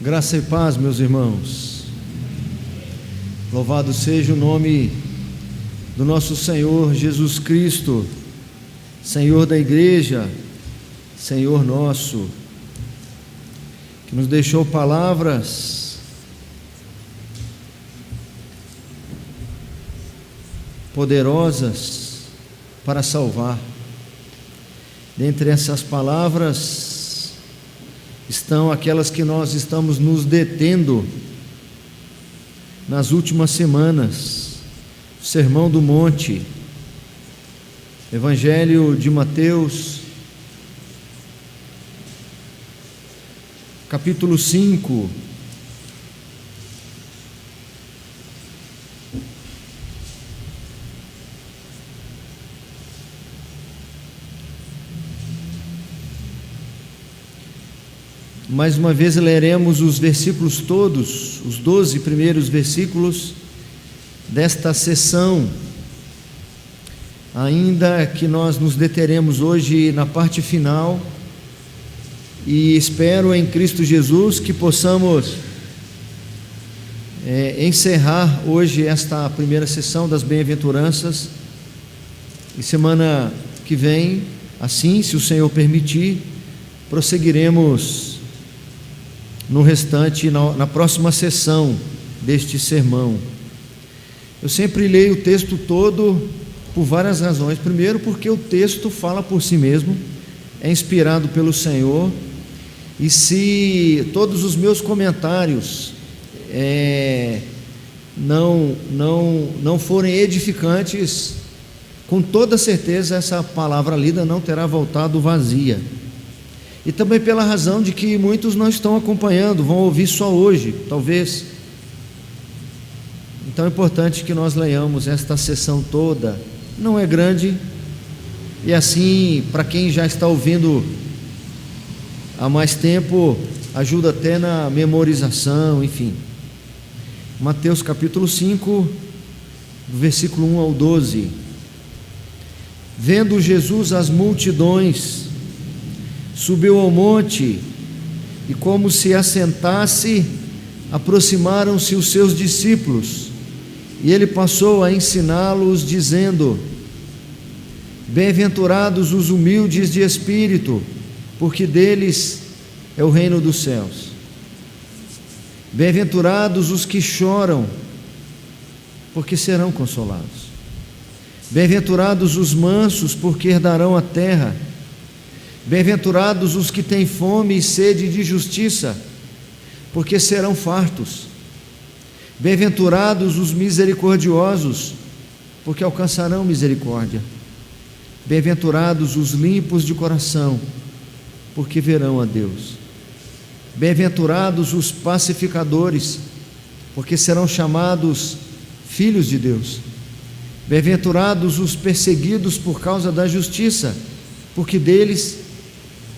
Graça e paz, meus irmãos. Louvado seja o nome do nosso Senhor Jesus Cristo, Senhor da igreja, Senhor nosso, que nos deixou palavras poderosas para salvar. Dentre essas palavras estão aquelas que nós estamos nos detendo nas últimas semanas: o Sermão do Monte, Evangelho de Mateus, capítulo 5, mais uma vez leremos os versículos todos, os 12 primeiros versículos desta sessão, ainda que nós nos deteremos hoje na parte final, e espero em Cristo Jesus que possamos encerrar hoje esta primeira sessão das bem-aventuranças, e semana que vem, assim, se o Senhor permitir, prosseguiremos no restante, na próxima sessão deste sermão. Eu sempre leio o texto todo por várias razões. Primeiro, porque o texto fala por si mesmo, é inspirado pelo Senhor, e se todos os meus comentários não forem edificantes, com toda certeza essa palavra lida não terá voltado vazia. E também pela razão de que muitos não estão acompanhando, vão ouvir só hoje, talvez. Então é importante que nós leiamos esta sessão toda. Não é grande, e assim, para quem já está ouvindo há mais tempo, ajuda até na memorização, enfim. Mateus capítulo 5, do versículo 1 ao 12. Vendo Jesus as multidões, subiu ao monte, e como se assentasse, aproximaram-se os seus discípulos, e ele passou a ensiná-los, dizendo: Bem-aventurados os humildes de espírito, porque deles é o reino dos céus. Bem-aventurados os que choram, porque serão consolados. Bem-aventurados os mansos, porque herdarão a terra. Bem-aventurados os que têm fome e sede de justiça, porque serão fartos. Bem-aventurados os misericordiosos, porque alcançarão misericórdia. Bem-aventurados os limpos de coração, porque verão a Deus. Bem-aventurados os pacificadores, porque serão chamados filhos de Deus. Bem-aventurados os perseguidos por causa da justiça, porque deles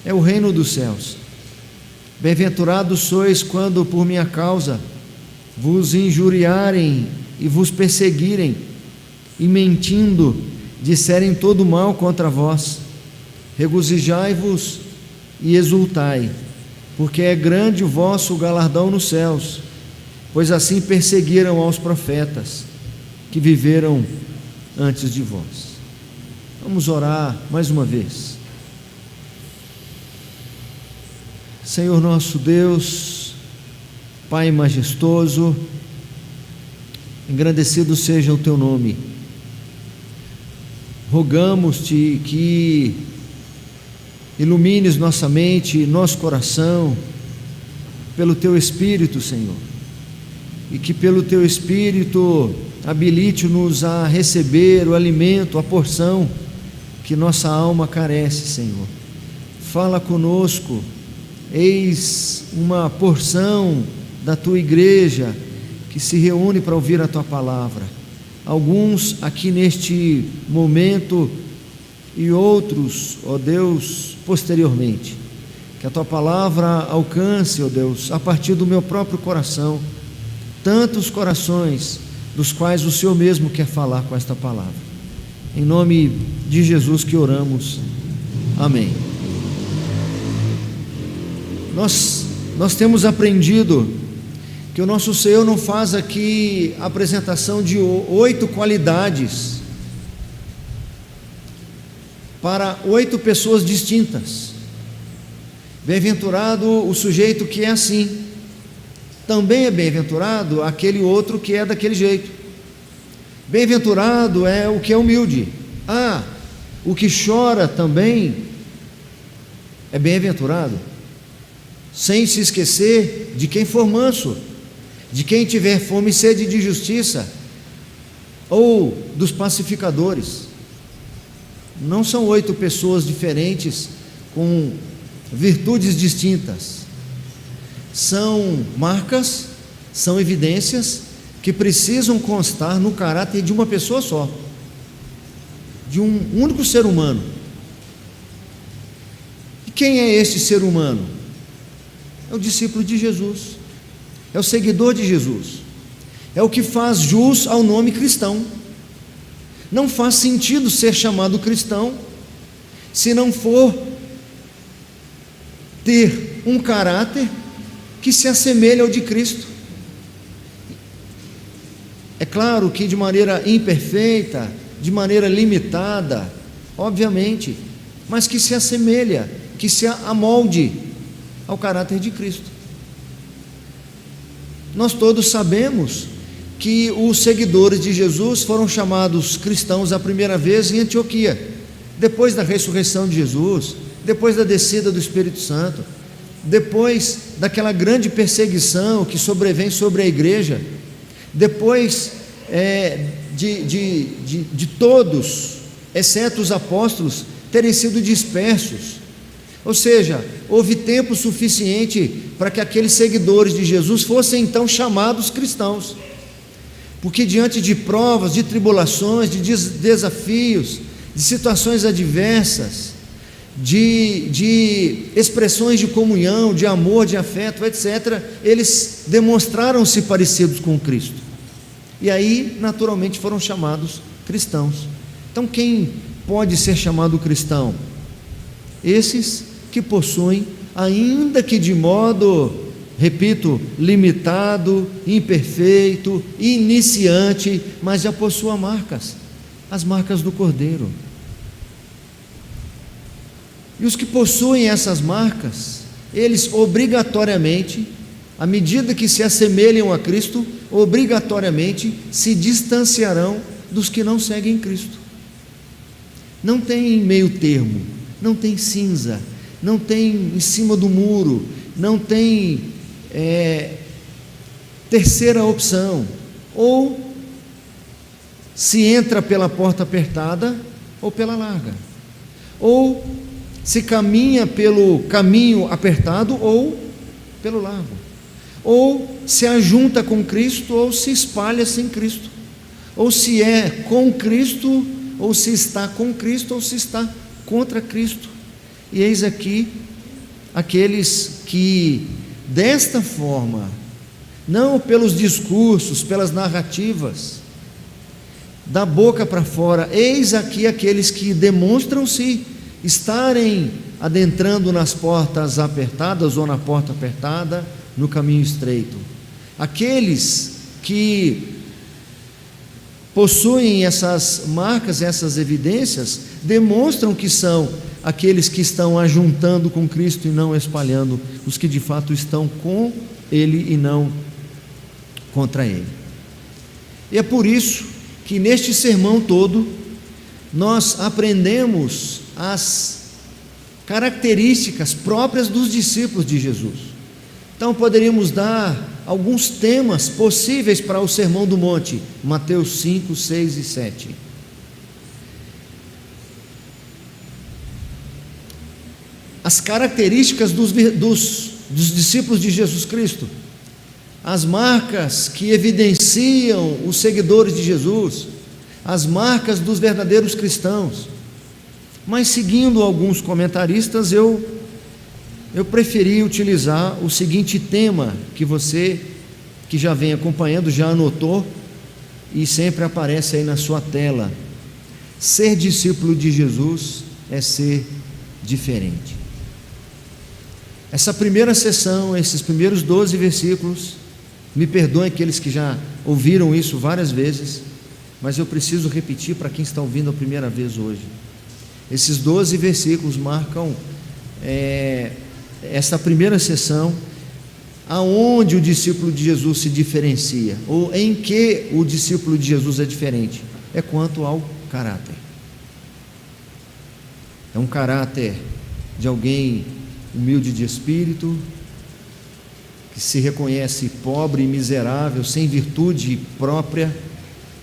é o reino dos céus. Bem-aventurados sois quando por minha causa vos injuriarem e vos perseguirem, e mentindo disserem todo mal contra vós. Regozijai-vos e exultai, porque é grande o vosso galardão nos céus, pois assim perseguiram aos profetas que viveram antes de vós. Vamos orar mais uma vez. Senhor nosso Deus, Pai majestoso, engrandecido seja o teu nome. Rogamos-te que ilumines nossa mente e nosso coração pelo teu Espírito, Senhor, e que pelo teu Espírito habilite-nos a receber o alimento, a porção que nossa alma carece, Senhor. Fala conosco. Eis uma porção da tua igreja que se reúne para ouvir a tua palavra. Alguns aqui neste momento e outros, ó Deus, posteriormente. Que a tua palavra alcance, ó Deus, a partir do meu próprio coração, tantos corações dos quais o Senhor mesmo quer falar com esta palavra. Em nome de Jesus que oramos. Amém. Nós nós temos aprendido que o nosso Senhor não faz aqui a apresentação de 8 qualidades para 8 pessoas distintas. Bem-aventurado o sujeito que é assim, também é bem-aventurado aquele outro que é daquele jeito. Bem-aventurado é o que é humilde. O que chora também é bem-aventurado, sem se esquecer de quem for manso, de quem tiver fome e sede de justiça, ou dos pacificadores. Não são 8 pessoas diferentes com virtudes distintas. São marcas, são evidências que precisam constar no caráter de uma pessoa só, de um único ser humano. E quem é este ser humano? É o discípulo de Jesus, é o seguidor de Jesus, é o que faz jus ao nome cristão. Não faz sentido ser chamado cristão se não for ter um caráter que se assemelha ao de Cristo. É claro que de maneira imperfeita, de maneira limitada, obviamente, mas que se assemelha, que se amolde ao caráter de Cristo. Nós todos sabemos que os seguidores de Jesus foram chamados cristãos a primeira vez em Antioquia, depois da ressurreição de Jesus, depois da descida do Espírito Santo, depois daquela grande perseguição que sobrevém sobre a igreja, depois de todos, exceto os apóstolos, terem sido dispersos. Ou seja, houve tempo suficiente para que aqueles seguidores de Jesus fossem então chamados cristãos, porque diante de provas, de tribulações, de desafios, de situações adversas, de expressões de comunhão, de amor, de afeto, etc., eles demonstraram-se parecidos com Cristo, e aí naturalmente foram chamados cristãos. Então quem pode ser chamado cristão? Esses que possuem, ainda que de modo, repito, limitado, imperfeito, iniciante, mas já possuem marcas, as marcas do Cordeiro. E os que possuem essas marcas, eles obrigatoriamente, à medida que se assemelham a Cristo, obrigatoriamente se distanciarão dos que não seguem Cristo. Não tem meio termo, não tem cinza, não tem em cima do muro, não tem terceira opção. Ou se entra pela porta apertada ou pela larga, ou se caminha pelo caminho apertado ou pelo largo, ou se ajunta com Cristo ou se espalha sem Cristo, ou se é com Cristo, ou se está com Cristo, ou se está contra Cristo. E eis aqui aqueles que desta forma, não pelos discursos, pelas narrativas, da boca para fora, eis aqui aqueles que demonstram-se estarem adentrando nas portas apertadas ou na porta apertada, no caminho estreito. Aqueles que possuem essas marcas, essas evidências, demonstram que são aqueles que estão ajuntando com Cristo e não espalhando, os que de fato estão com Ele e não contra Ele. E é por isso que neste sermão todo, nós aprendemos as características próprias dos discípulos de Jesus. Então poderíamos dar alguns temas possíveis para o Sermão do Monte, Mateus 5, 6 e 7. As características dos discípulos de Jesus Cristo, as marcas que evidenciam os seguidores de Jesus, as marcas dos verdadeiros cristãos. Mas seguindo alguns comentaristas, eu preferi utilizar o seguinte tema, que você que já vem acompanhando já anotou e sempre aparece aí na sua tela: ser discípulo de Jesus é ser diferente. Essa primeira sessão, esses primeiros 12 versículos, me perdoem aqueles que já ouviram isso várias vezes, mas eu preciso repetir para quem está ouvindo a primeira vez hoje. Esses 12 versículos marcam essa primeira sessão, aonde o discípulo de Jesus se diferencia, ou em que o discípulo de Jesus é diferente, é quanto ao caráter. É um caráter de alguém humilde de espírito, que se reconhece pobre e miserável, sem virtude própria,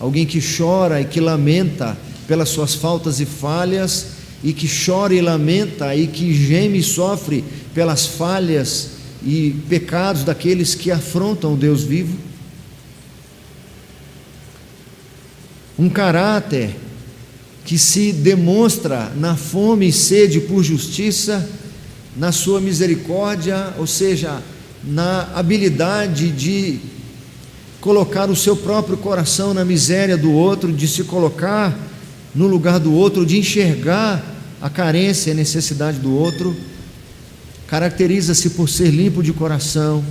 alguém que chora e que lamenta pelas suas faltas e falhas, e que chora e lamenta e que geme e sofre pelas falhas e pecados daqueles que afrontam o Deus vivo. Um caráter que se demonstra na fome e sede por justiça, na sua misericórdia, ou seja, na habilidade de colocar o seu próprio coração na miséria do outro, de se colocar no lugar do outro, de enxergar a carência e a necessidade do outro. Caracteriza-se por ser limpo de coração,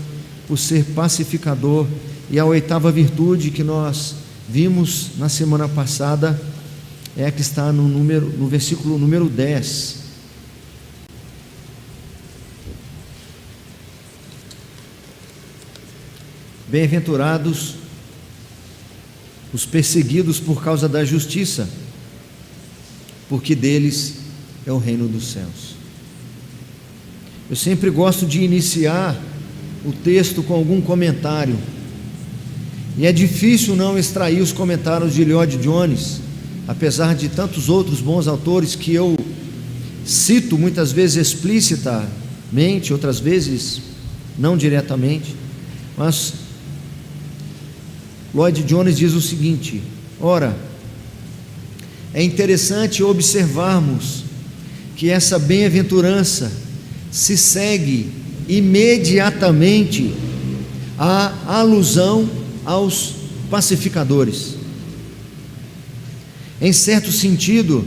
por ser pacificador. E a oitava virtude que nós vimos na semana passada é a que está no versículo número 10. Bem-aventurados os perseguidos por causa da justiça, porque deles é o reino dos céus. Eu sempre gosto de iniciar o texto com algum comentário, e é difícil não extrair os comentários de Lloyd Jones, apesar de tantos outros bons autores que eu cito muitas vezes explicitamente, outras vezes não diretamente, mas Lloyd Jones diz o seguinte: ora, é interessante observarmos que essa bem-aventurança se segue imediatamente à alusão aos pacificadores. Em certo sentido,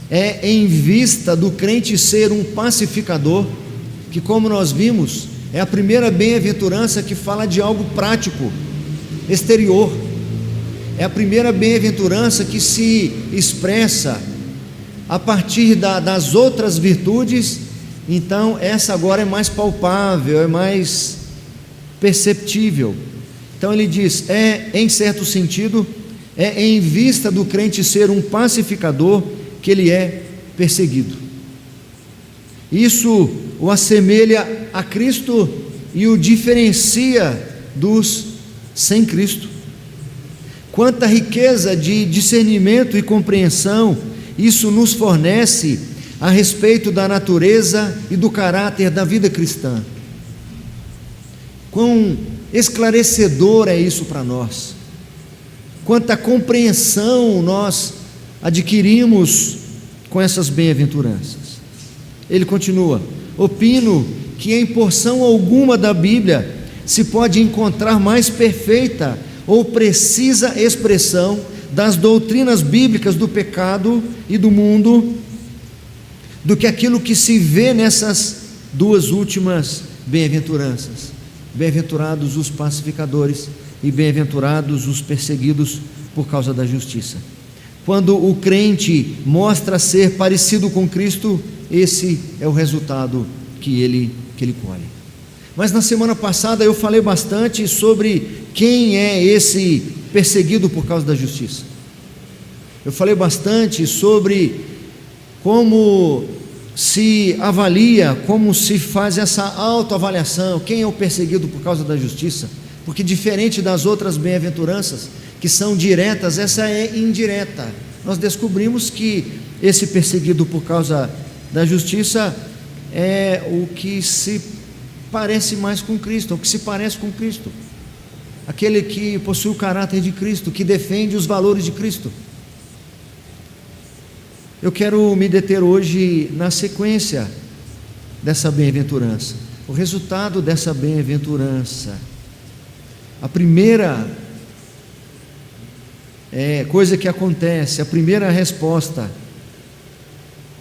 é em vista do crente ser um pacificador, que, como nós vimos, é a primeira bem-aventurança que fala de algo prático, exterior. É a primeira bem-aventurança que se expressa a partir das outras virtudes. Então essa agora é mais palpável, é mais perceptível. Então ele diz, em certo sentido, é em vista do crente ser um pacificador que ele é perseguido. Isso o assemelha a Cristo e o diferencia dos sem Cristo. Quanta riqueza de discernimento e compreensão isso nos fornece a respeito da natureza e do caráter da vida cristã. Quão esclarecedor é isso para nós. Quanta compreensão nós adquirimos com essas bem-aventuranças. Ele continua: opino que em porção alguma da Bíblia se pode encontrar mais perfeita ou precisa expressão das doutrinas bíblicas do pecado e do mundo do que aquilo que se vê nessas duas últimas bem-aventuranças. Bem-aventurados os pacificadores e bem-aventurados os perseguidos por causa da justiça. Quando o crente mostra ser parecido com Cristo, esse é o resultado que ele colhe. Mas na semana passada eu falei bastante sobre quem é esse perseguido por causa da justiça. Eu falei bastante sobre como se avalia, como se faz essa autoavaliação, quem é o perseguido por causa da justiça, porque diferente das outras bem-aventuranças, que são diretas, essa é indireta. Nós descobrimos que esse perseguido por causa da justiça é o que se parece mais com Cristo, o que se parece com Cristo, aquele que possui o caráter de Cristo, que defende os valores de Cristo. Eu quero me deter hoje na sequência dessa bem-aventurança, o resultado dessa bem-aventurança. A primeira coisa que acontece, a primeira resposta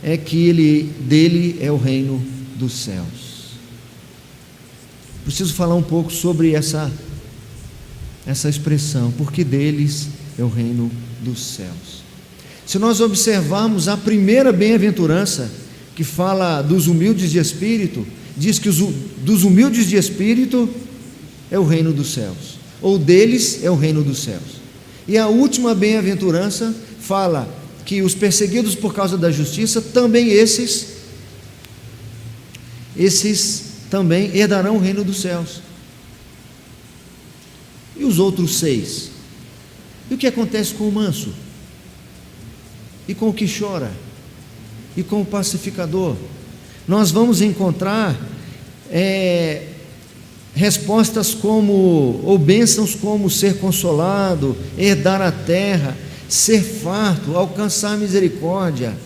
é que dele é o reino dos céus. Preciso falar um pouco sobre essa expressão, porque deles é o reino dos céus. Se nós observarmos a primeira bem-aventurança, que fala dos humildes de espírito, diz que dos humildes de espírito é o reino dos céus, ou deles é o reino dos céus. E a última bem-aventurança fala que os perseguidos por causa da justiça, também esses também herdarão o reino dos céus. E os outros 6? E o que acontece com o manso? E com o que chora? E com o pacificador? Nós vamos encontrar respostas ou bênçãos como ser consolado, herdar a terra, ser farto, alcançar misericórdia.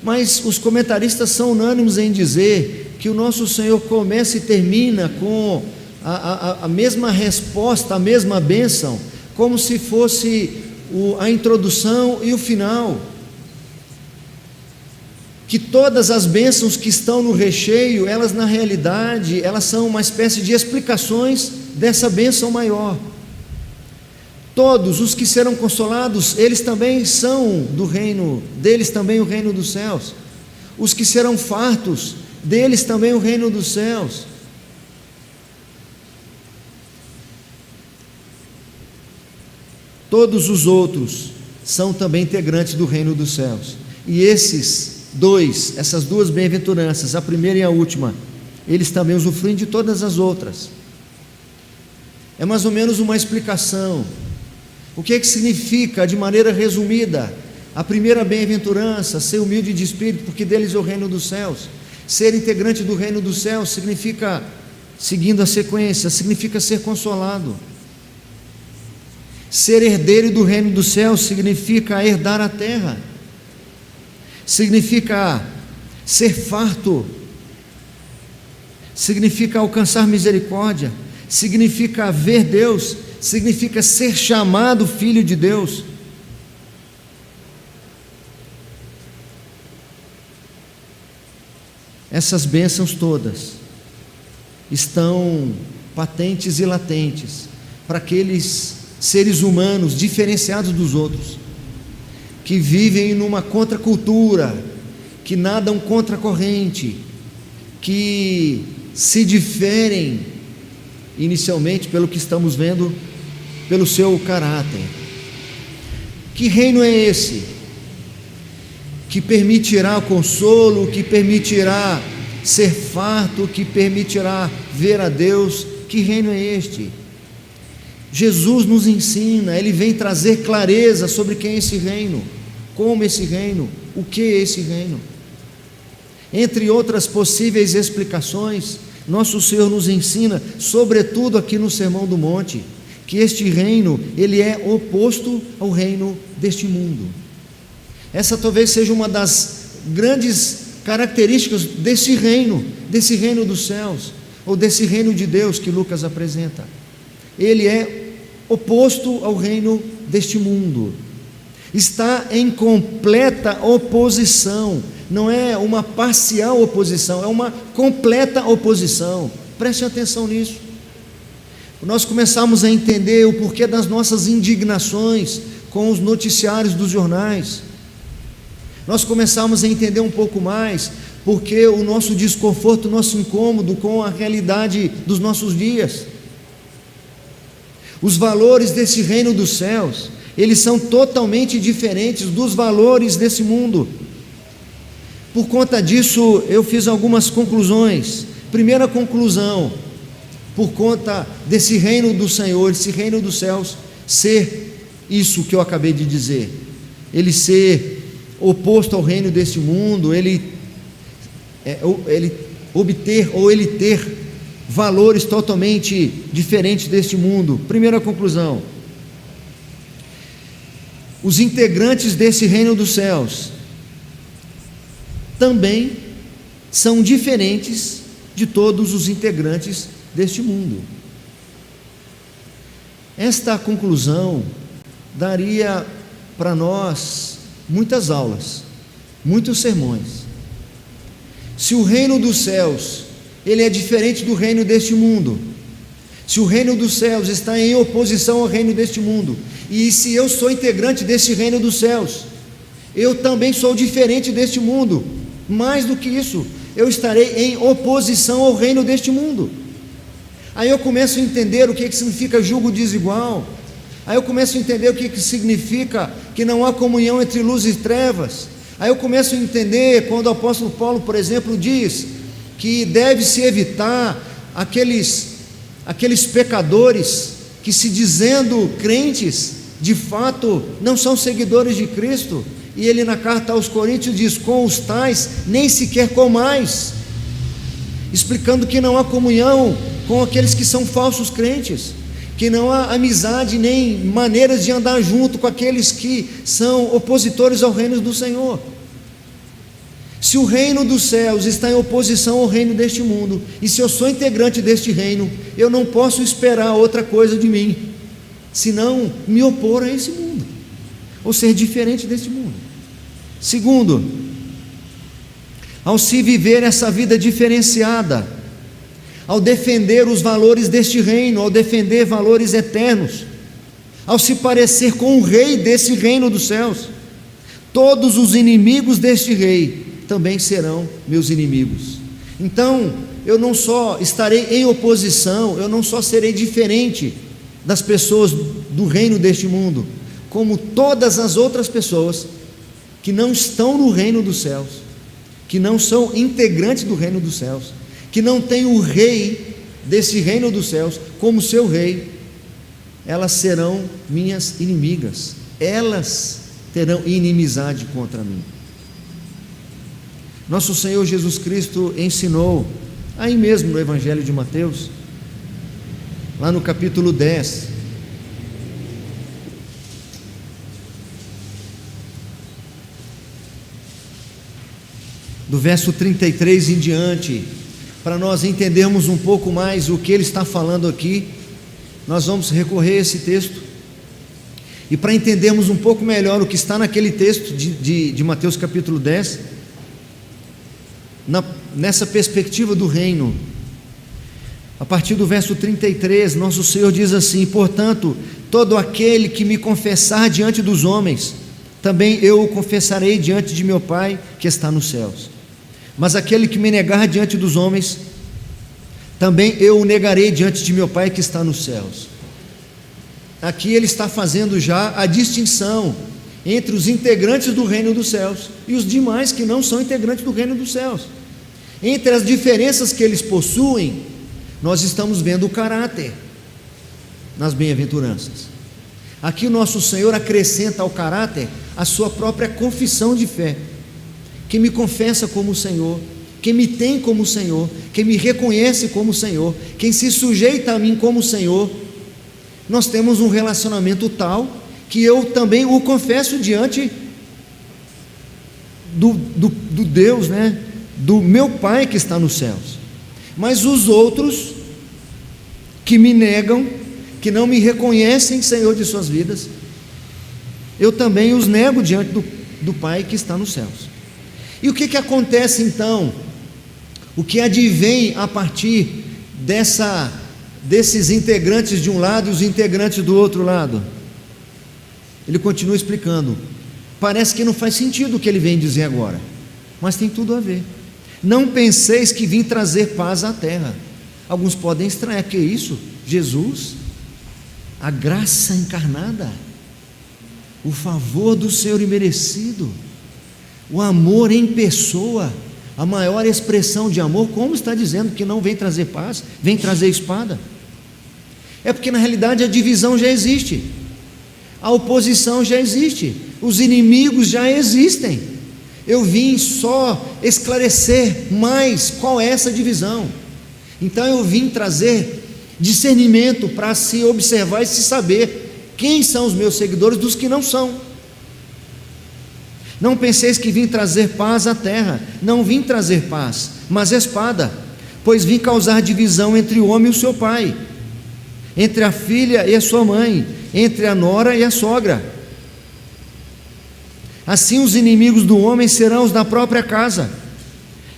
Mas os comentaristas são unânimes em dizer que o nosso Senhor começa e termina com a mesma resposta, a mesma bênção, como se fosse a introdução e o final. Que todas as bênçãos que estão no recheio, elas na realidade, elas são uma espécie de explicações dessa bênção maior. Todos os que serão consolados, eles também são do reino, deles também o reino dos céus. Os que serão fartos, deles também o reino dos céus. Todos os outros são também integrantes do reino dos céus. E essas duas bem-aventuranças, a primeira e a última, eles também usufruem de todas as outras. É mais ou menos uma explicação. O que significa, de maneira resumida, a primeira bem-aventurança, ser humilde de espírito, porque deles é o reino dos céus. Ser integrante do reino dos céus significa, seguindo a sequência, significa ser consolado. Ser herdeiro do reino dos céus significa herdar a terra, significa ser farto, significa alcançar misericórdia, significa ver Deus, significa ser chamado filho de Deus. Essas bênçãos todas estão patentes e latentes para aqueles seres humanos diferenciados dos outros, que vivem numa contracultura, que nadam contra a corrente, que se diferem inicialmente, pelo que estamos vendo, pelo seu caráter. Que reino é esse que permitirá o consolo, que permitirá ser farto, que permitirá ver a Deus? Que reino é este? Jesus nos ensina, Ele vem trazer clareza sobre quem é esse reino, como esse reino, o que é esse reino. Entre outras possíveis explicações, nosso Senhor nos ensina, sobretudo aqui no Sermão do Monte, que este reino, ele é oposto ao reino deste mundo. Essa talvez seja uma das grandes características desse reino dos céus, ou desse reino de Deus que Lucas apresenta. Ele é oposto ao reino deste mundo, está em completa oposição, não é uma parcial oposição, é uma completa oposição. Preste atenção nisso. Nós começamos a entender o porquê das nossas indignações com os noticiários dos jornais. Nós começamos a entender um pouco mais porque o nosso desconforto, o nosso incômodo com a realidade dos nossos dias. Os valores desse reino dos céus, eles são totalmente diferentes dos valores desse mundo. Por conta disso, eu fiz algumas conclusões. Primeira conclusão, por conta desse reino do Senhor, esse reino dos céus, ser isso que eu acabei de dizer, ele ser oposto ao reino deste mundo, ele obter ou ele ter valores totalmente diferentes deste mundo. Primeira conclusão: os integrantes desse reino dos céus também são diferentes de todos os integrantes deste mundo. Esta conclusão daria para nós muitas aulas, muitos sermões. Se o reino dos céus ele é diferente do reino deste mundo. Se o reino dos céus está em oposição ao reino deste mundo, e se eu sou integrante desse reino dos céus, eu também sou diferente deste mundo. Mais do que isso, eu estarei em oposição ao reino deste mundo. Aí eu começo a entender o que significa jugo desigual. Aí eu começo a entender o que significa que não há comunhão entre luz e trevas. Aí eu começo a entender quando o apóstolo Paulo, por exemplo, diz que deve-se evitar aqueles pecadores que, se dizendo crentes, de fato não são seguidores de Cristo. E ele, na carta aos Coríntios, diz: com os tais nem sequer comais, explicando que não há comunhão com aqueles que são falsos crentes, que não há amizade nem maneiras de andar junto com aqueles que são opositores ao reino do Senhor. Se o reino dos céus está em oposição ao reino deste mundo, e se eu sou integrante deste reino, eu não posso esperar outra coisa de mim, senão me opor a esse mundo, ou ser diferente deste mundo. Segundo, ao se viver essa vida diferenciada, ao defender os valores deste reino, ao defender valores eternos, ao se parecer com o rei desse reino dos céus, todos os inimigos deste rei também serão meus inimigos. Então, eu não só estarei em oposição, eu não só serei diferente das pessoas do reino deste mundo, como todas as outras pessoas que não estão no reino dos céus, que não são integrantes do reino dos céus, que não têm o rei desse reino dos céus como seu rei, elas serão minhas inimigas, elas terão inimizade contra mim. Nosso Senhor Jesus Cristo ensinou, aí mesmo no Evangelho de Mateus, lá no capítulo 10, do verso 33 em diante, para nós entendermos um pouco mais o que ele está falando aqui, nós vamos recorrer a esse texto, e para entendermos um pouco melhor o que está naquele texto de Mateus capítulo 10, nessa perspectiva do reino, a partir do verso 33, nosso Senhor diz assim: portanto, todo aquele que me confessar diante dos homens, também eu o confessarei diante de meu Pai que está nos céus. Mas aquele que me negar diante dos homens, também eu o negarei diante de meu Pai que está nos céus. Aqui ele está fazendo já a distinção entre os integrantes do reino dos céus e os demais que não são integrantes do reino dos céus. Entre as diferenças que eles possuem, nós estamos vendo o caráter nas bem-aventuranças. Aqui o nosso Senhor acrescenta ao caráter a sua própria confissão de fé. Quem me confessa como Senhor, quem me tem como Senhor, quem me reconhece como Senhor, quem se sujeita a mim como Senhor, nós temos um relacionamento tal que eu também o confesso diante do Deus, do meu Pai que está nos céus. Mas os outros que me negam, que não me reconhecem Senhor de suas vidas, eu também os nego diante do Pai que está nos céus. E o que acontece então? O que advém a partir desses integrantes de um lado e os integrantes do outro lado? Ele continua explicando. Parece que não faz sentido o que ele vem dizer agora, mas tem tudo a ver. Não penseis que vim trazer paz à terra. Alguns podem estranhar: que é isso? Jesus, a graça encarnada, o favor do Senhor imerecido, o amor em pessoa, a maior expressão de amor. Como está dizendo que não vem trazer paz, vem trazer espada? É porque na realidade a divisão já existe, a oposição já existe, os inimigos já existem. Eu vim só esclarecer mais qual é essa divisão. Então eu vim trazer discernimento para se observar e se saber quem são os meus seguidores dos que não são. Não penseis que vim trazer paz à terra. Não vim trazer paz, mas espada, pois vim causar divisão entre o homem e o seu pai, entre a filha e a sua mãe, entre a nora e a sogra. Assim os inimigos do homem serão os da própria casa.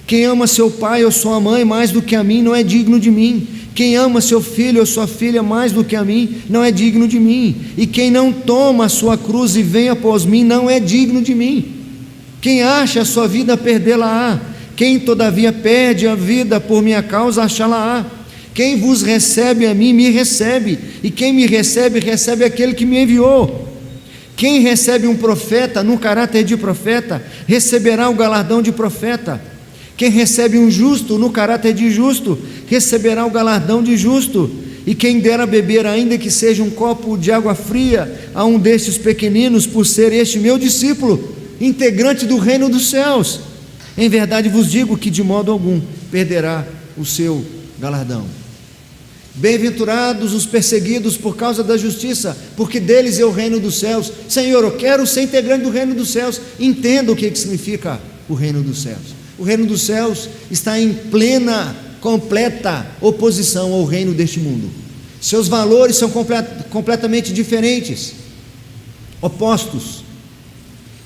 Quem ama seu pai ou sua mãe mais do que a mim não é digno de mim. Quem ama seu filho ou sua filha mais do que a mim não é digno de mim. E quem não toma a sua cruz e vem após mim não é digno de mim. Quem acha a sua vida, perdê-la-á. Quem todavia perde a vida por minha causa, achá-la-á. Quem vos recebe a mim, me recebe. E quem me recebe, recebe aquele que me enviou. Quem recebe um profeta no caráter de profeta, receberá o galardão de profeta. Quem recebe um justo no caráter de justo, receberá o galardão de justo. E quem dera beber, ainda que seja um copo de água fria, a um destes pequeninos, por ser este meu discípulo, integrante do reino dos céus, em verdade vos digo que de modo algum perderá o seu galardão. Bem-aventurados os perseguidos por causa da justiça, porque deles é o reino dos céus. Senhor, eu quero ser integrante do reino dos céus. Entenda o que significa o reino dos céus. O reino dos céus está em plena, completa oposição ao reino deste mundo. Seus valores são completamente diferentes, opostos.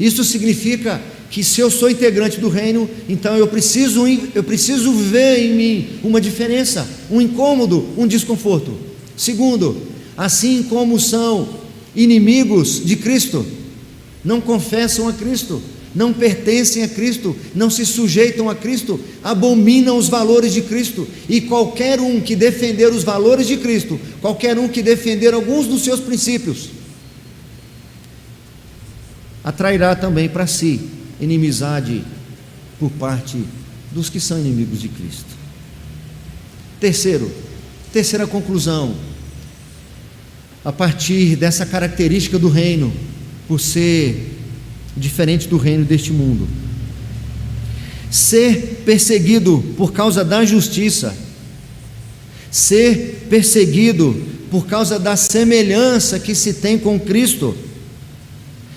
Isso significa que se eu sou integrante do reino, então eu preciso ver em mim uma diferença, um incômodo, um desconforto. Segundo, assim como são inimigos de Cristo, não confessam a Cristo, não pertencem a Cristo, não se sujeitam a Cristo, abominam os valores de Cristo, e qualquer um que defender os valores de Cristo, qualquer um que defender alguns dos seus princípios, atrairá também para si inimizade por parte dos que são inimigos de Cristo. Terceira conclusão, a partir dessa característica do reino, por ser diferente do reino deste mundo, ser perseguido por causa da justiça, ser perseguido por causa da semelhança que se tem com Cristo,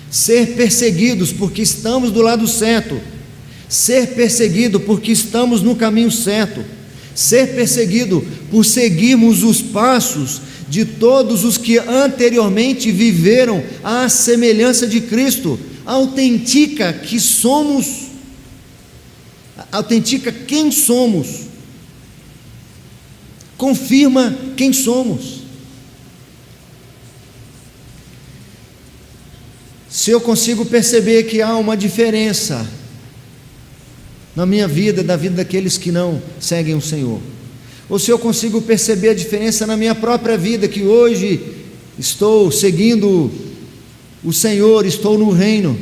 ser perseguidos porque estamos do lado certo, ser perseguido porque estamos no caminho certo, ser perseguido por seguirmos os passos de todos os que anteriormente viveram à semelhança de Cristo, autentica que somos, autentica quem somos, confirma quem somos. Se eu consigo perceber que há uma diferença na minha vida, da vida daqueles que não seguem o Senhor, ou se eu consigo perceber a diferença na minha própria vida, que hoje estou seguindo o Senhor, estou no reino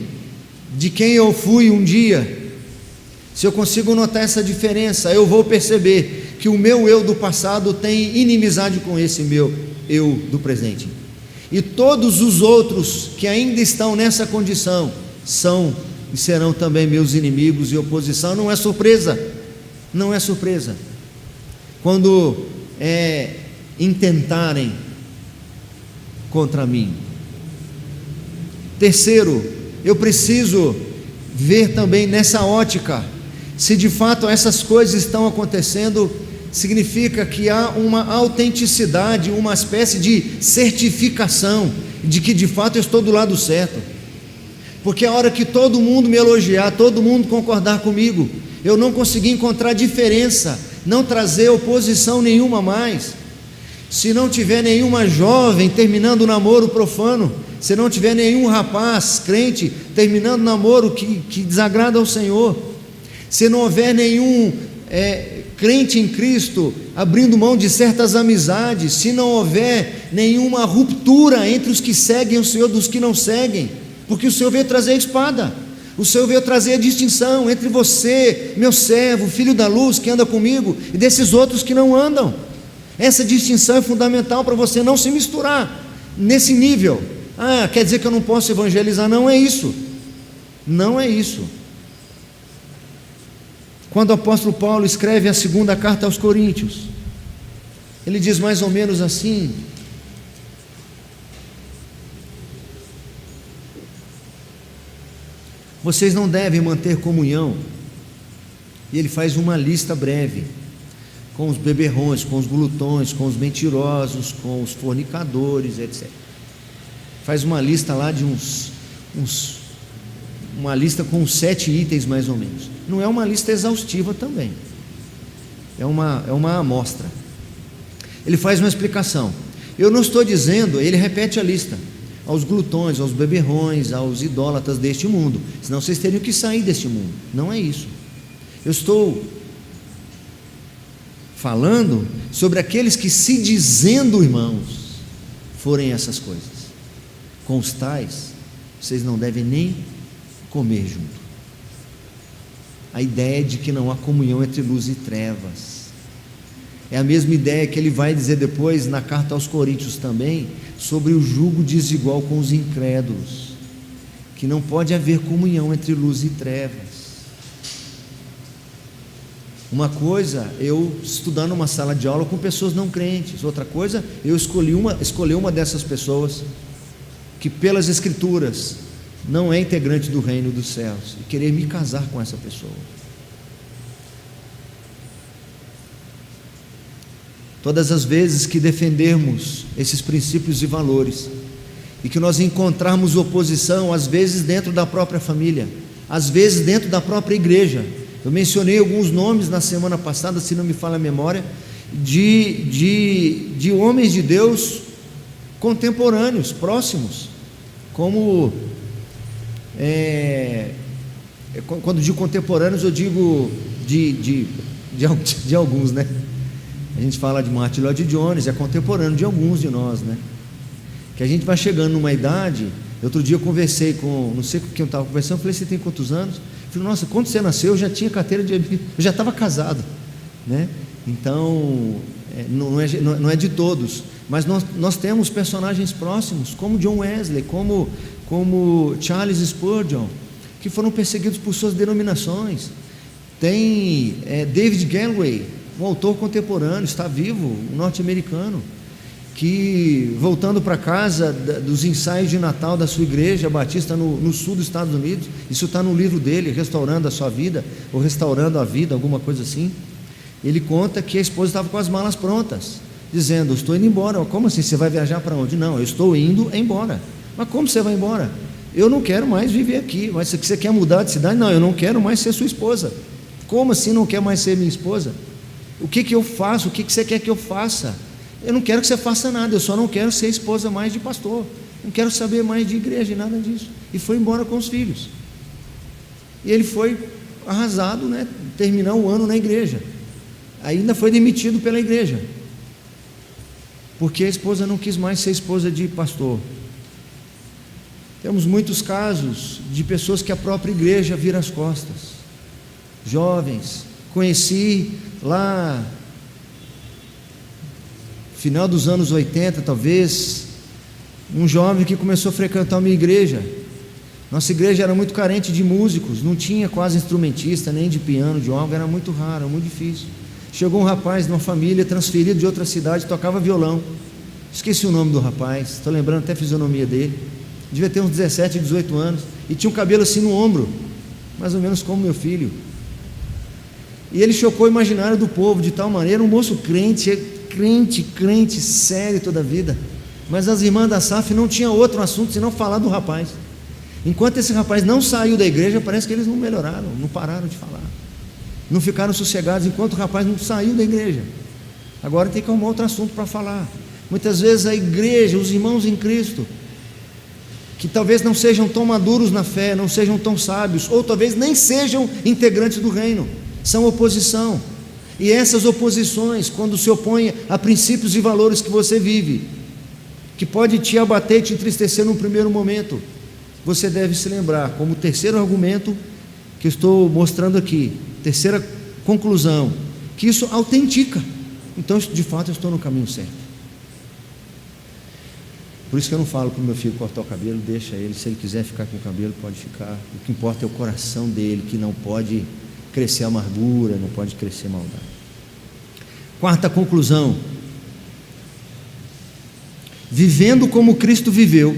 de quem eu fui um dia, se eu consigo notar essa diferença, eu vou perceber que o meu eu do passado tem inimizade com esse meu eu do presente, e todos os outros que ainda estão nessa condição são e serão também meus inimigos e oposição. Não é surpresa, não é surpresa quando intentarem contra mim. Terceiro, eu preciso ver também nessa ótica, se de fato essas coisas estão acontecendo, significa que há uma autenticidade, uma espécie de certificação de que de fato eu estou do lado certo, porque a hora que todo mundo me elogiar, todo mundo concordar comigo, eu não conseguir encontrar diferença, não trazer oposição nenhuma mais, se não tiver nenhuma jovem terminando o namoro profano, se não tiver nenhum rapaz crente terminando o namoro que desagrada ao Senhor, se não houver nenhum crente em Cristo abrindo mão de certas amizades, se não houver nenhuma ruptura entre os que seguem o Senhor dos que não seguem, porque o Senhor veio trazer a espada, o Senhor veio trazer a distinção entre você, meu servo, filho da luz, que anda comigo, e desses outros que não andam. Essa distinção é fundamental para você não se misturar nesse nível. Quer dizer que eu não posso evangelizar? Não é isso, não é isso. Quando o apóstolo Paulo escreve a segunda carta aos Coríntios, ele diz mais ou menos assim: vocês não devem manter comunhão, e ele faz uma lista breve, com os beberrões, com os glutões, com os mentirosos, com os fornicadores, etc. Faz uma lista lá de uns uma lista com 7 itens mais ou menos. Não é uma lista exaustiva também, é uma amostra. Ele faz uma explicação. Eu não estou dizendo, ele repete a lista, aos glutões, aos beberrões, aos idólatras deste mundo, senão vocês teriam que sair deste mundo. Não é isso. Eu estou falando sobre aqueles que, se dizendo irmãos, forem essas coisas. Com os tais, vocês não devem nem comer junto. A ideia de que não há comunhão entre luz e trevas. É a mesma ideia que ele vai dizer depois na carta aos Coríntios também, sobre o jugo desigual com os incrédulos, que não pode haver comunhão entre luz e trevas. Uma coisa, eu estudar numa sala de aula com pessoas não crentes. Outra coisa, eu escolher uma dessas pessoas que pelas escrituras não é integrante do reino dos céus e querer me casar com essa pessoa. Todas as vezes que defendermos esses princípios e valores e que nós encontrarmos oposição, às vezes dentro da própria família, às vezes dentro da própria igreja. Eu mencionei alguns nomes na semana passada, se não me falha a memória, de homens de Deus contemporâneos, próximos, como, quando digo contemporâneos, eu digo de alguns, né? A gente fala de Martin Lloyd Jones, é contemporâneo de alguns de nós, né? Que a gente vai chegando numa idade. Outro dia eu conversei com, não sei com quem eu estava conversando, eu falei, você tem quantos anos? Eu falei, nossa, quando você nasceu eu já tinha carteira de... eu já estava casado, né? Então, não é de todos, mas nós temos personagens próximos, como John Wesley, como Charles Spurgeon, que foram perseguidos por suas denominações. Tem David Galloway, um autor contemporâneo, está vivo, um norte-americano, que, voltando para casa dos ensaios de Natal da sua igreja batista no sul dos Estados Unidos, isso está no livro dele, Restaurando a Sua Vida, ou Restaurando a Vida, alguma coisa assim. Ele conta que a esposa estava com as malas prontas, dizendo, estou indo embora. Como assim, você vai viajar para onde? Não, eu estou indo embora. Mas como você vai embora? Eu não quero mais viver aqui. Mas você quer mudar de cidade? Não, eu não quero mais ser sua esposa. Como assim não quer mais ser minha esposa? O que eu faço? O que você quer que eu faça? Eu não quero que você faça nada, eu só não quero ser esposa mais de pastor, não quero saber mais de igreja e nada disso. E foi embora com os filhos. E ele foi arrasado, né? Terminar o ano na igreja. Ainda foi demitido pela igreja, porque a esposa não quis mais ser esposa de pastor. Temos muitos casos de pessoas que a própria igreja vira as costas. Jovens, conheci lá final dos anos 80, talvez, um jovem que começou a frequentar a minha igreja. Nossa igreja era muito carente de músicos, não tinha quase instrumentista, nem de piano, de órgão, era muito raro, muito difícil. Chegou um rapaz de uma família transferido de outra cidade, tocava violão. Esqueci o nome do rapaz, estou lembrando até a fisionomia dele. Devia ter uns 17, 18 anos, e tinha um cabelo assim no ombro, mais ou menos como meu filho. E ele chocou o imaginário do povo de tal maneira, um moço crente, sério toda a vida, mas as irmãs da SAF não tinham outro assunto senão falar do rapaz. Enquanto esse rapaz não saiu da igreja, parece que eles não melhoraram, não pararam de falar, não ficaram sossegados enquanto o rapaz não saiu da igreja. Agora tem que arrumar outro assunto para falar. Muitas vezes a igreja, os irmãos em Cristo, que talvez não sejam tão maduros na fé, não sejam tão sábios, ou talvez nem sejam integrantes do reino, são oposição. E essas oposições, quando se opõem a princípios e valores que você vive, que pode te abater e te entristecer num primeiro momento, você deve se lembrar, como terceiro argumento que eu estou mostrando aqui, terceira conclusão, que isso autentica. Então, de fato, eu estou no caminho certo. Por isso que eu não falo para o meu filho cortar o cabelo, deixa ele, se ele quiser ficar com o cabelo, pode ficar. O que importa é o coração dele, que não pode crescer amargura, não pode crescer maldade. Quarta conclusão: vivendo como Cristo viveu,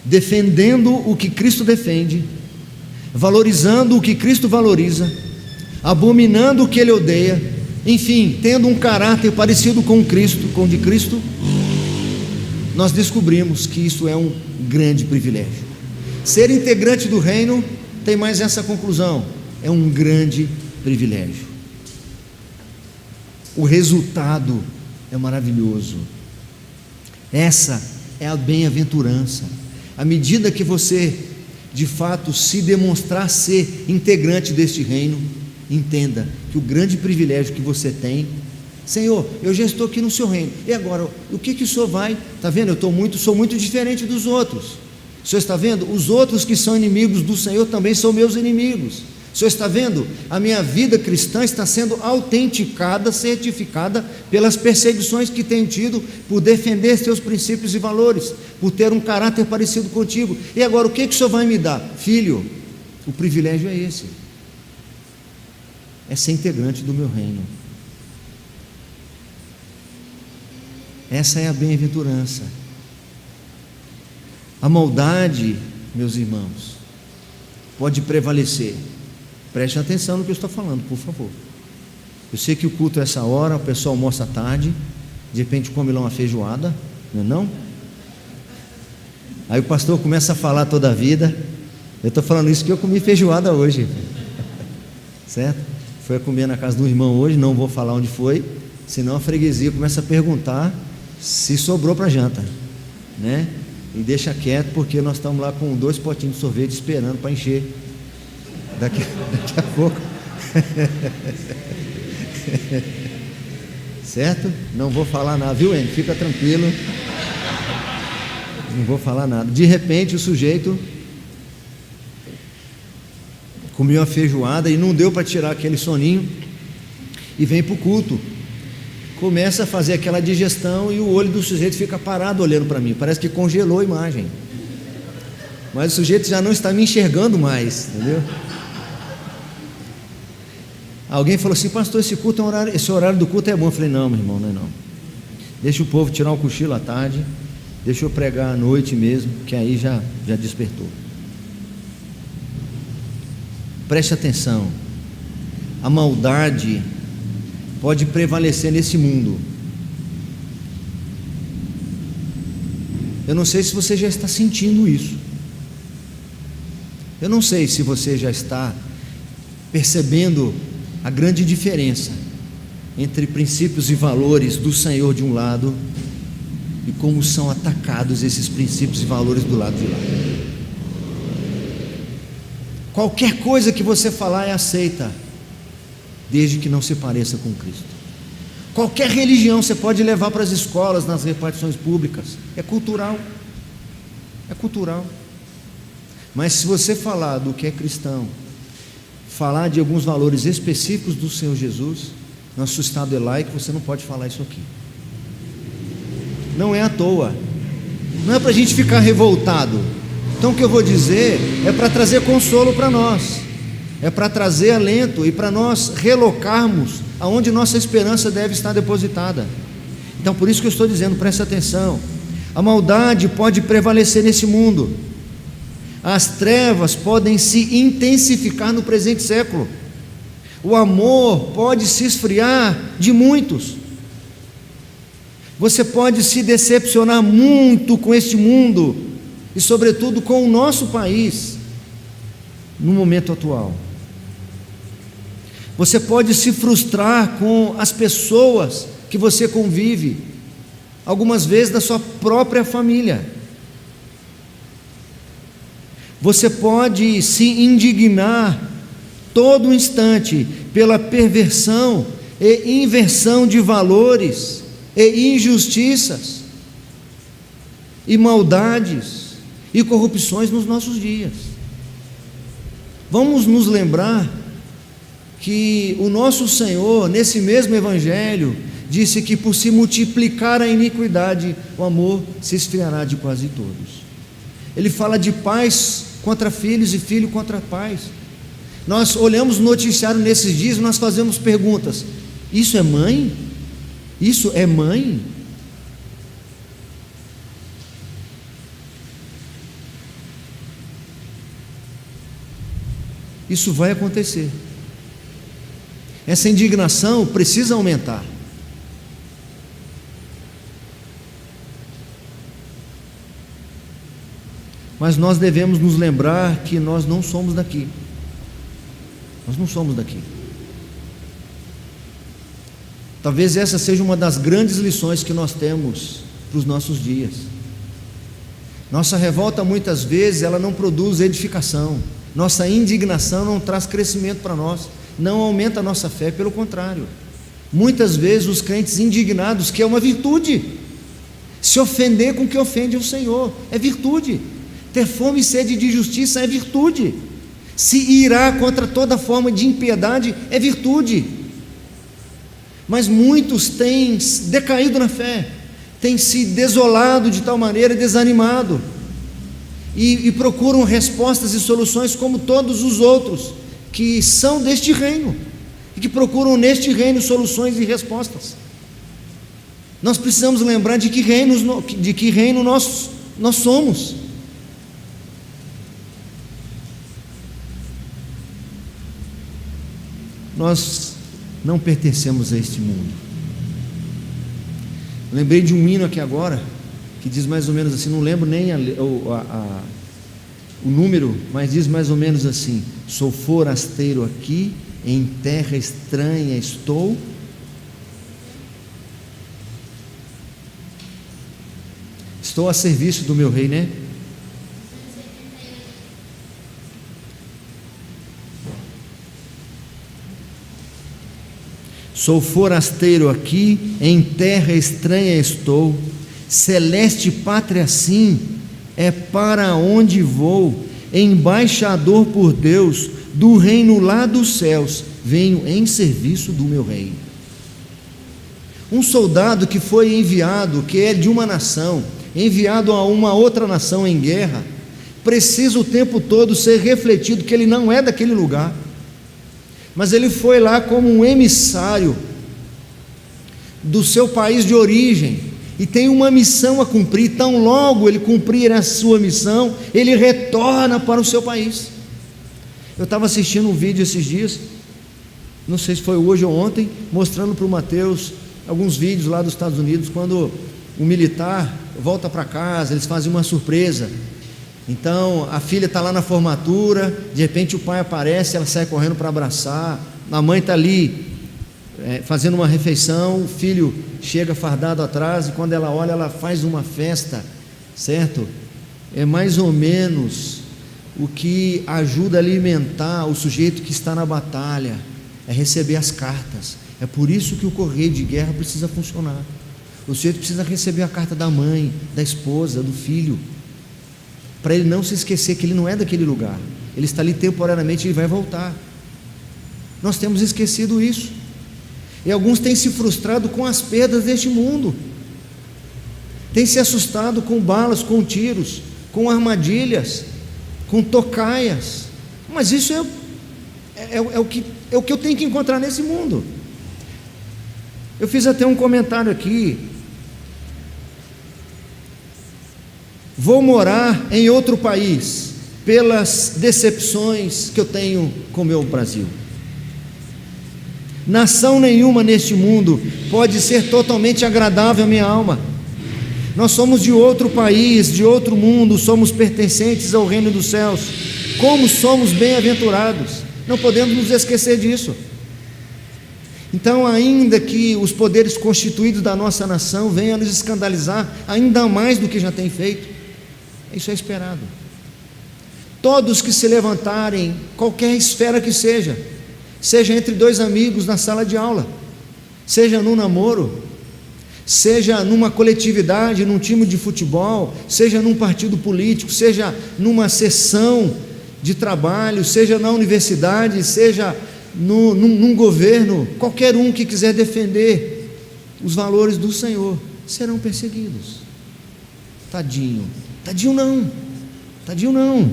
defendendo o que Cristo defende, valorizando o que Cristo valoriza, abominando o que Ele odeia, enfim, tendo um caráter parecido com Cristo, com o de Cristo, nós descobrimos que isso é um grande privilégio. Ser integrante do reino tem mais essa conclusão: é um grande privilégio. O resultado é maravilhoso. Essa é a bem-aventurança. À medida que você, de fato, se demonstrar ser integrante deste reino, entenda que o grande privilégio que você tem: Senhor, eu já estou aqui no seu reino, e agora, o que o Senhor vai? Está vendo? Eu sou muito diferente dos outros. O Senhor está vendo? Os outros que são inimigos do Senhor também são meus inimigos. O Senhor está vendo? A minha vida cristã está sendo autenticada, certificada pelas perseguições que tenho tido por defender seus princípios e valores, por ter um caráter parecido contigo. E agora, o que o Senhor vai me dar? Filho, o privilégio é esse: é ser integrante do meu reino. Essa é a bem-aventurança. A maldade, meus irmãos, pode prevalecer. Preste atenção no que eu estou falando, por favor. Eu sei que o culto é essa hora, o pessoal almoça à tarde, de repente come lá uma feijoada, não é não? Aí o pastor começa a falar toda a vida. Eu estou falando isso que eu comi feijoada hoje, certo? Foi comer na casa do irmão hoje, não vou falar onde foi, senão a freguesia começa a perguntar se sobrou para janta, né? E deixa quieto, porque nós estamos lá com 2 potinhos de sorvete esperando para encher daqui a pouco. Certo? Não vou falar nada, viu, Henrique? Fica tranquilo, não vou falar nada. De repente o sujeito comeu uma feijoada e não deu para tirar aquele soninho, e vem para o culto, começa a fazer aquela digestão, e o olho do sujeito fica parado olhando para mim, parece que congelou a imagem, mas o sujeito já não está me enxergando mais, entendeu? Alguém falou assim: pastor, esse horário do culto é bom. Eu falei: não, meu irmão, não é não. Deixa o povo tirar um cochilo à tarde, deixa eu pregar à noite mesmo, que aí já despertou. Preste atenção: a maldade pode prevalecer nesse mundo. Eu não sei se você já está sentindo isso. Eu não sei se você já está percebendo a grande diferença entre princípios e valores do Senhor de um lado e como são atacados esses princípios e valores do lado de lá. Qualquer coisa que você falar é aceita, desde que não se pareça com Cristo. Qualquer religião você pode levar para as escolas, nas repartições públicas, é cultural, mas se você falar do que é cristão, falar de alguns valores específicos do Senhor Jesus, nosso estado é laico, você não pode falar isso aqui. Não é à toa, não é para a gente ficar revoltado. Então o que eu vou dizer é para trazer consolo para nós, é para trazer alento e para nós relocarmos aonde nossa esperança deve estar depositada. Então por isso que eu estou dizendo, presta atenção: a maldade pode prevalecer nesse mundo, as trevas podem se intensificar no presente século, o amor pode se esfriar de muitos, você pode se decepcionar muito com este mundo e sobretudo com o nosso país no momento atual. Você pode se frustrar com as pessoas que você convive, algumas vezes da sua própria família. Você pode se indignar todo instante pela perversão e inversão de valores e injustiças e maldades e corrupções nos nossos dias. Vamos nos lembrar que o nosso Senhor, nesse mesmo Evangelho, disse que por se multiplicar a iniquidade, o amor se esfriará de quase todos. Ele fala de pais contra filhos e filho contra pais. Nós olhamos o noticiário nesses dias e nós fazemos perguntas: isso é mãe? Isso é mãe? Isso vai acontecer. Essa indignação precisa aumentar. mas nós devemos nos lembrar que nós não somos daqui. Nós não somos daqui. Talvez essa seja uma das grandes lições que nós temos para os nossos dias. Nossa revolta muitas vezes ela não produz edificação. Nossa indignação não traz crescimento para nós, não aumenta a nossa fé, pelo contrário. Muitas vezes os crentes indignados, que é uma virtude, se ofender com o que ofende o Senhor, é virtude. Ter fome e sede de justiça é virtude. Se irar contra toda forma de impiedade é virtude. Mas muitos têm decaído na fé, têm se desolado de tal maneira, desanimado, e procuram respostas e soluções como todos os outros que são deste reino, e que procuram neste reino soluções e respostas. Nós precisamos lembrar de que reino nós somos. Nós não pertencemos a este mundo. Lembrei de um hino aqui agora, que diz mais ou menos assim, não lembro nem o número, mas diz mais ou menos assim: sou forasteiro aqui, em terra estranha estou. Estou a serviço do meu rei, né? Sou forasteiro aqui, em terra estranha estou, celeste pátria sim, é para onde vou, embaixador por Deus, do reino lá dos céus, venho em serviço do meu rei. Um soldado que foi enviado, que é de uma nação, enviado a uma outra nação em guerra, precisa o tempo todo ser refletido que ele não é daquele lugar, mas ele foi lá como um emissário do seu país de origem, e tem uma missão a cumprir. Tão logo ele cumprir a sua missão, ele retorna para o seu país. Eu estava assistindo um vídeo esses dias, não sei se foi hoje ou ontem, mostrando para o Mateus alguns vídeos lá dos Estados Unidos, quando o militar volta para casa, eles fazem uma surpresa. Então a filha está lá na formatura, de repente o pai aparece, ela sai correndo para abraçar, a mãe está ali fazendo uma refeição, o filho chega fardado atrás, e quando ela olha, ela faz uma festa, certo? É mais ou menos o que ajuda a alimentar o sujeito que está na batalha, é receber as cartas. É por isso que o correio de guerra precisa funcionar. O sujeito precisa receber a carta da mãe, da esposa, do filho, para ele não se esquecer que ele não é daquele lugar, ele está ali temporariamente e ele vai voltar. Nós temos esquecido isso, e alguns têm se frustrado com as perdas deste mundo, têm se assustado com balas, com tiros, com armadilhas, com tocaias. Mas isso é o que eu tenho que encontrar nesse mundo. Eu fiz até um comentário aqui: vou morar em outro país pelas decepções que eu tenho com o meu Brasil. Nação nenhuma neste mundo pode ser totalmente agradável à minha alma. Nós somos de outro país, de outro mundo, somos pertencentes ao reino dos céus. Como somos bem-aventurados, não podemos nos esquecer disso. Então, ainda que os poderes constituídos da nossa nação venham a nos escandalizar ainda mais do que já tem feito, isso é esperado. Todos que se levantarem, qualquer esfera que seja entre dois amigos na sala de aula, seja num namoro, seja numa coletividade, num time de futebol, seja num partido político, seja numa sessão de trabalho, seja na universidade, seja num governo, qualquer um que quiser defender os valores do Senhor serão perseguidos. Tadinho não,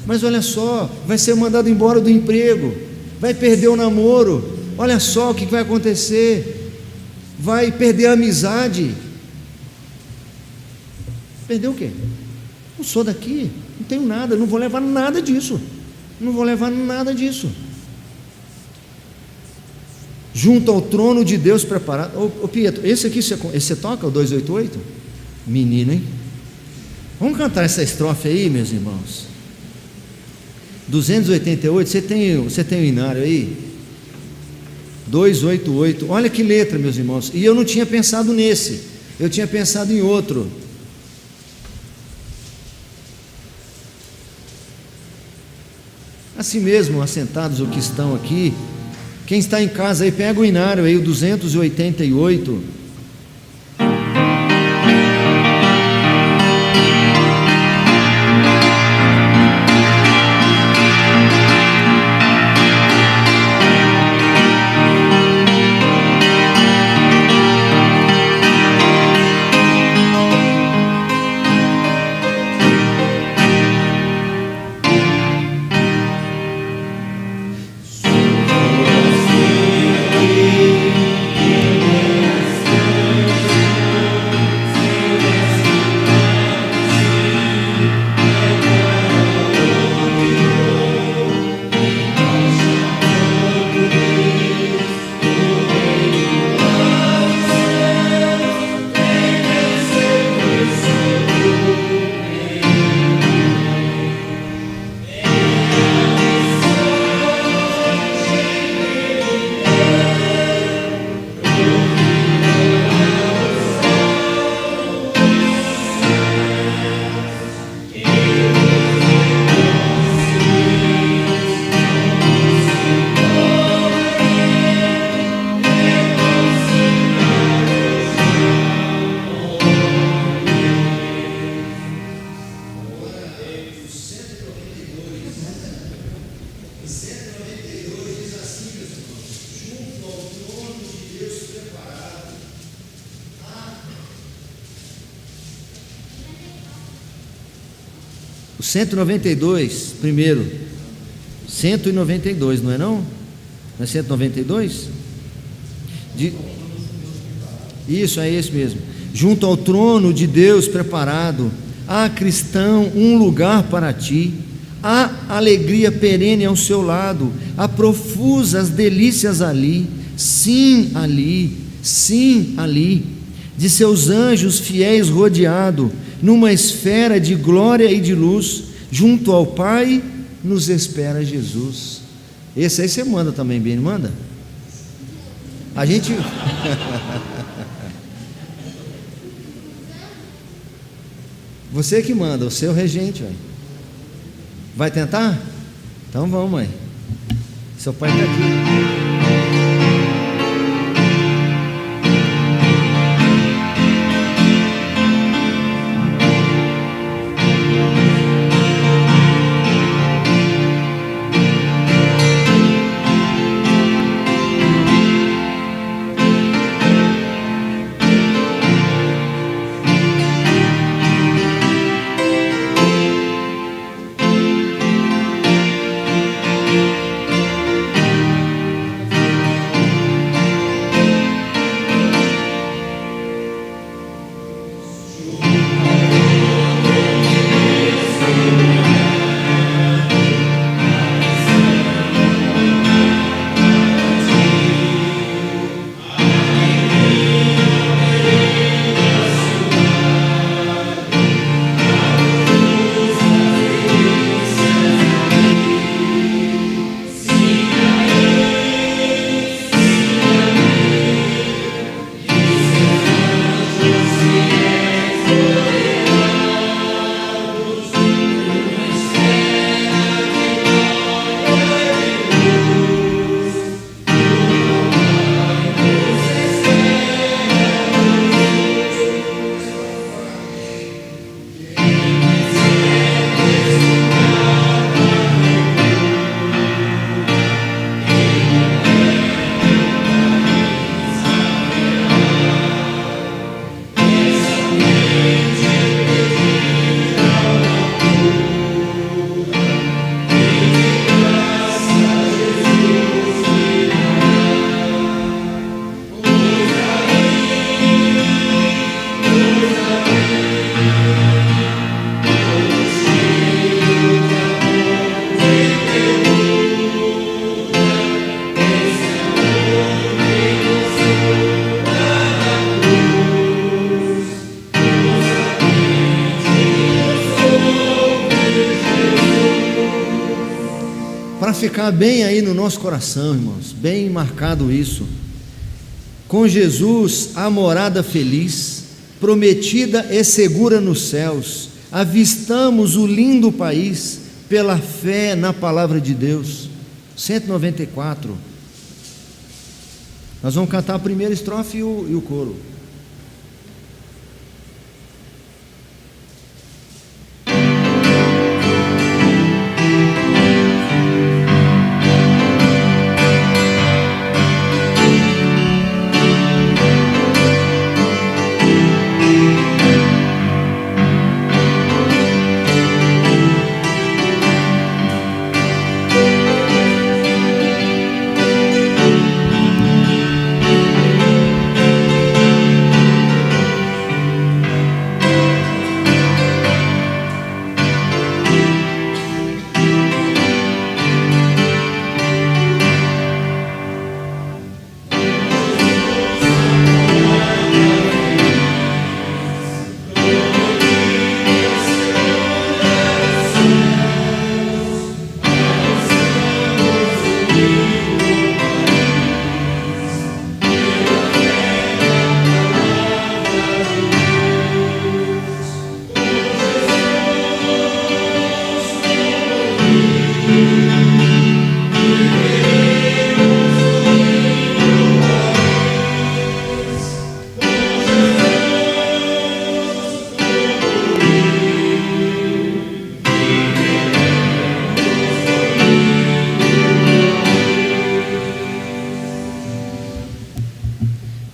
mas olha só, vai ser mandado embora do emprego, vai perder o namoro, olha só o que vai acontecer, vai perder a amizade. Perder o quê? Não sou daqui, não tenho nada, não vou levar nada disso, junto ao trono de Deus preparado. Ô Pietro, esse aqui você toca, o 288? Menino, hein? Vamos cantar essa estrofe aí, meus irmãos. 288, você tem o inário aí? 288, olha que letra, meus irmãos. E eu não tinha pensado nesse, eu tinha pensado em outro. Assim mesmo, assentados o que estão aqui, quem está em casa aí, pega o inário aí, o 288. O 192, primeiro. 192, não é não? Não é 192? Isso, é esse mesmo. Junto ao trono de Deus preparado, há, cristão, um lugar para ti, há alegria perene ao seu lado, há profusas delícias ali, sim, ali, de seus anjos fiéis rodeado, numa esfera de glória e de luz, junto ao Pai, nos espera Jesus. Esse aí você manda também, bem, manda? A gente... Você que manda, o seu regente, véio. Vai tentar? Então vamos, mãe. Seu pai está aqui. ficar bem aí no nosso coração, irmãos, bem marcado isso. Com Jesus, a morada feliz, prometida e segura nos céus, avistamos o lindo país pela fé na palavra de Deus. 194. Nós vamos cantar a primeira estrofe e o coro.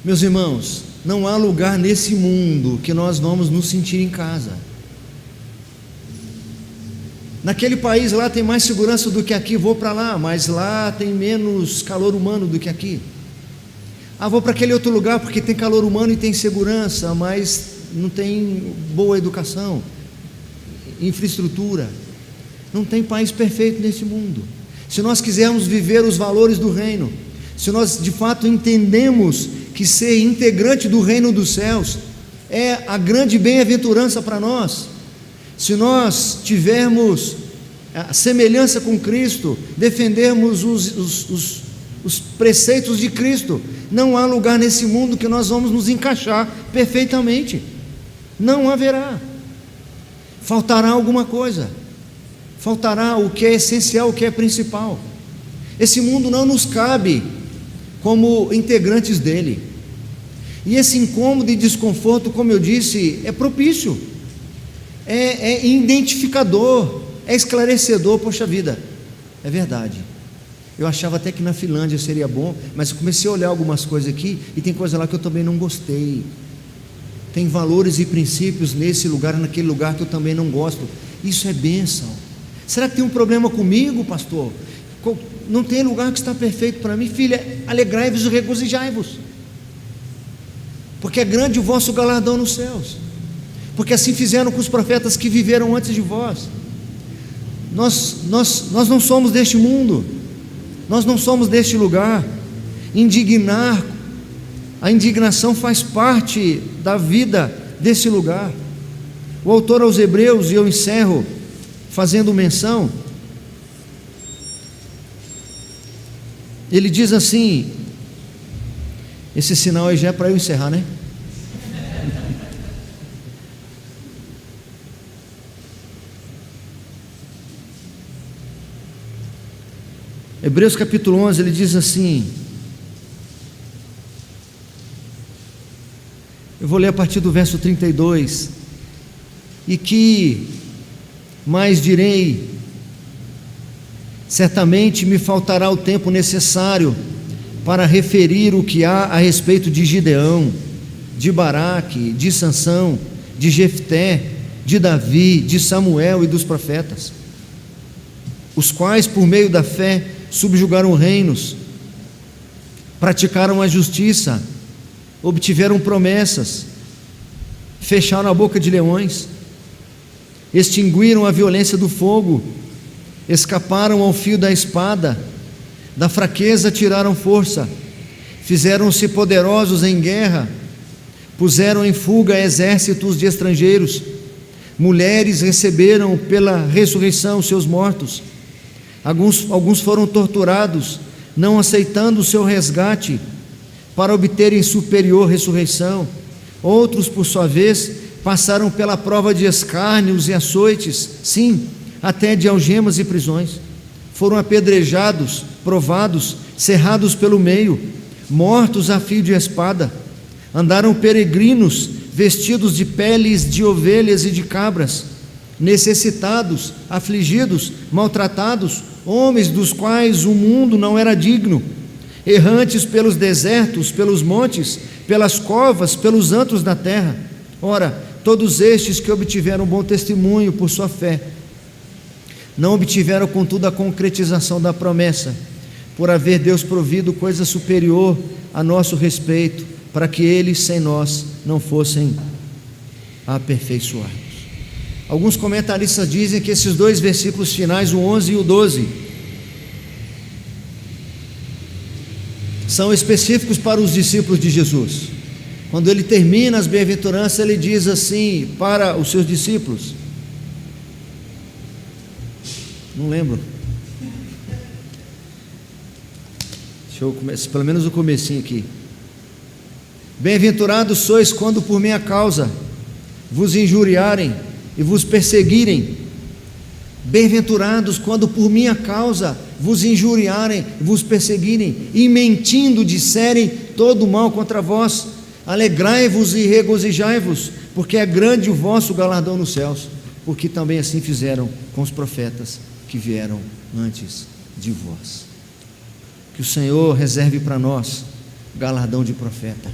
Meus irmãos, não há lugar nesse mundo que nós vamos nos sentir em casa. Naquele país lá tem mais segurança do que aqui, vou para lá, mas lá tem menos calor humano do que aqui. Vou para aquele outro lugar porque tem calor humano e tem segurança, mas não tem boa educação, infraestrutura. Não tem país perfeito nesse mundo. Se nós quisermos viver os valores do reino, se nós de fato entendemos que ser integrante do reino dos céus é a grande bem-aventurança para nós, se nós tivermos a semelhança com Cristo, defendermos os preceitos de Cristo, não há lugar nesse mundo que nós vamos nos encaixar perfeitamente. Não haverá. Faltará alguma coisa, faltará o que é essencial, o que é principal. Esse mundo não nos cabe como integrantes dele, e esse incômodo e desconforto, como eu disse, é propício, é identificador, é esclarecedor. Poxa vida, é verdade, eu achava até que na Finlândia seria bom, mas eu comecei a olhar algumas coisas aqui, e tem coisa lá que eu também não gostei, tem valores e princípios nesse lugar, naquele lugar que eu também não gosto. Isso é bênção. Será que tem um problema comigo, pastor? Não tem lugar que está perfeito para mim. Filha, alegrai-vos e regozijai-vos, porque é grande o vosso galardão nos céus, porque assim fizeram com os profetas que viveram antes de vós. Nós não somos deste mundo, nós não somos deste lugar. A indignação faz parte da vida desse lugar. O autor aos Hebreus, e eu encerro fazendo menção, ele diz assim, esse sinal aí já é para eu encerrar, né? Hebreus capítulo 11, ele diz assim, eu vou ler a partir do verso 32, e que mais direi, certamente me faltará o tempo necessário para referir o que há a respeito de Gideão, de Baraque, de Sansão, de Jefté, de Davi, de Samuel e dos profetas, os quais por meio da fé subjugaram reinos, praticaram a justiça, obtiveram promessas, fecharam a boca de leões, extinguiram a violência do fogo, escaparam ao fio da espada, da fraqueza tiraram força, fizeram-se poderosos em guerra, puseram em fuga exércitos de estrangeiros, mulheres receberam pela ressurreição seus mortos, Alguns foram torturados, não aceitando o seu resgate, para obterem superior ressurreição. Outros, por sua vez, passaram pela prova de escárnios e açoites, sim, até de algemas e prisões. Foram apedrejados, provados, cerrados pelo meio, mortos a fio de espada. Andaram peregrinos, vestidos de peles de ovelhas e de cabras, necessitados, afligidos, maltratados, homens dos quais o mundo não era digno, errantes pelos desertos, pelos montes, pelas covas, pelos antros da terra. Ora, todos estes que obtiveram bom testemunho por sua fé, não obtiveram, contudo, a concretização da promessa, por haver Deus provido coisa superior a nosso respeito, para que eles sem nós não fossem aperfeiçoados. Alguns comentaristas dizem que esses dois versículos finais, o 11 e o 12, são específicos para os discípulos de Jesus. Quando ele termina as bem-aventuranças, ele diz assim para os seus discípulos, não lembro, deixa eu começar, pelo menos o comecinho aqui. Bem-aventurados sois quando por minha causa vos injuriarem e vos perseguirem. Bem-aventurados quando por minha causa vos injuriarem e vos perseguirem, e mentindo disserem todo mal contra vós. Alegrai-vos e regozijai-vos, porque é grande o vosso galardão nos céus, porque também assim fizeram com os profetas que vieram antes de vós. Que o Senhor reserve para nós o galardão de profeta,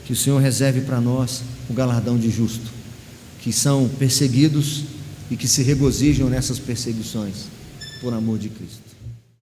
que o Senhor reserve para nós o galardão de justo, que são perseguidos e que se regozijam nessas perseguições por amor de Cristo.